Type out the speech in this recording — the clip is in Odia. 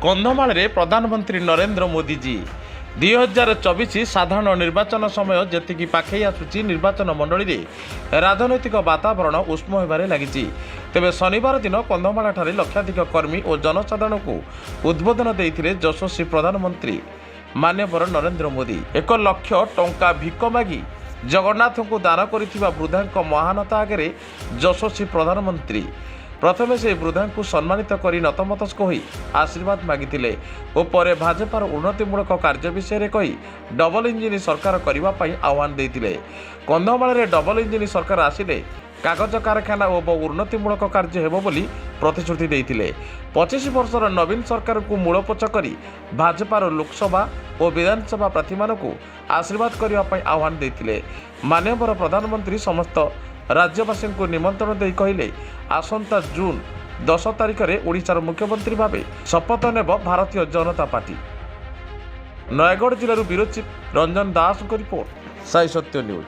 କନ୍ଧମାଳରେ ପ୍ରଧାନମନ୍ତ୍ରୀ ନରେନ୍ଦ୍ର ମୋଦିଜୀ 2024 ସାଧାରଣ ନିର୍ବାଚନ ସମୟ ଯେତିକି ପାଖେଇ ଆସୁଛି ନିର୍ବାଚନ ମଣ୍ଡଳୀରେ ରାଜନୈତିକ ବାତାବରଣ ଉଷ୍ମ ହେବାରେ ଲାଗିଛି। ତେବେ ଶନିବାର ଦିନ କନ୍ଧମାଳଠାରେ ଲକ୍ଷାଧିକ କର୍ମୀ ଓ ଜନସାଧାରଣଙ୍କୁ ଉଦ୍ବୋଧନ ଦେଇଥିଲେ ଯଶସ୍ୱୀ ପ୍ରଧାନମନ୍ତ୍ରୀ ମାନ୍ୟବର ନରେନ୍ଦ୍ର ମୋଦି। 1 ଲକ୍ଷ ଟଙ୍କା ଭିକ ମାଗି ଜଗନ୍ନାଥଙ୍କୁ ଦାନ କରିଥିବା ବୃଦ୍ଧାଙ୍କ ମହାନତା ଆଗରେ ଯଶସ୍ୱୀ ପ୍ରଧାନମନ୍ତ୍ରୀ ପ୍ରଥମେ ସେ ବୃଦ୍ଧାଙ୍କୁ ସମ୍ମାନିତ କରି ନତମସ୍ତକ ହୋଇ ଆଶୀର୍ବାଦ ମାଗିଥିଲେ ଓ ପରେ ଭାଜପାର ଉନ୍ନତିମୂଳକ କାର୍ଯ୍ୟ ବିଷୟରେ କହି ଡବଲ ଇଞ୍ଜିନ ସରକାର କରିବା ପାଇଁ ଆହ୍ୱାନ ଦେଇଥିଲେ। କନ୍ଧମାଳରେ ଡବଲ ଇଞ୍ଜିନ ସରକାର ଆସିଲେ କାଗଜ କାରଖାନା ଓ ବହୁ ଉନ୍ନତିମୂଳକ କାର୍ଯ୍ୟ ହେବ ବୋଲି ପ୍ରତିଶ୍ରୁତି ଦେଇଥିଲେ। 25 ବର୍ଷର ନବୀନ ସରକାରଙ୍କୁ ମୂଳପୋଛ କରି ଭାଜପାର ଲୋକସଭା ଓ ବିଧାନସଭା ପ୍ରାର୍ଥୀମାନଙ୍କୁ ଆଶୀର୍ବାଦ କରିବା ପାଇଁ ଆହ୍ୱାନ ଦେଇଥିଲେ। ମାନ୍ୟବର ପ୍ରଧାନମନ୍ତ୍ରୀ ସମସ୍ତ ରାଜ୍ୟବାସୀଙ୍କୁ ନିମନ୍ତ୍ରଣ ଦେଇ କହିଲେ, ଆସନ୍ତା ଜୁନ୍ 10 ତାରିଖରେ ଓଡ଼ିଶାର ମୁଖ୍ୟମନ୍ତ୍ରୀ ଭାବେ ଶପଥ ନେବ ଭାରତୀୟ ଜନତା ପାର୍ଟି। ନୟାଗଡ଼ ଜିଲ୍ଲାରୁ ବ୍ୟୁରୋ ଚିଫ୍ ରଞ୍ଜନ ଦାସଙ୍କ ରିପୋର୍ଟ, ସାଇ ସତ୍ୟ ନ୍ୟୁଜ୍।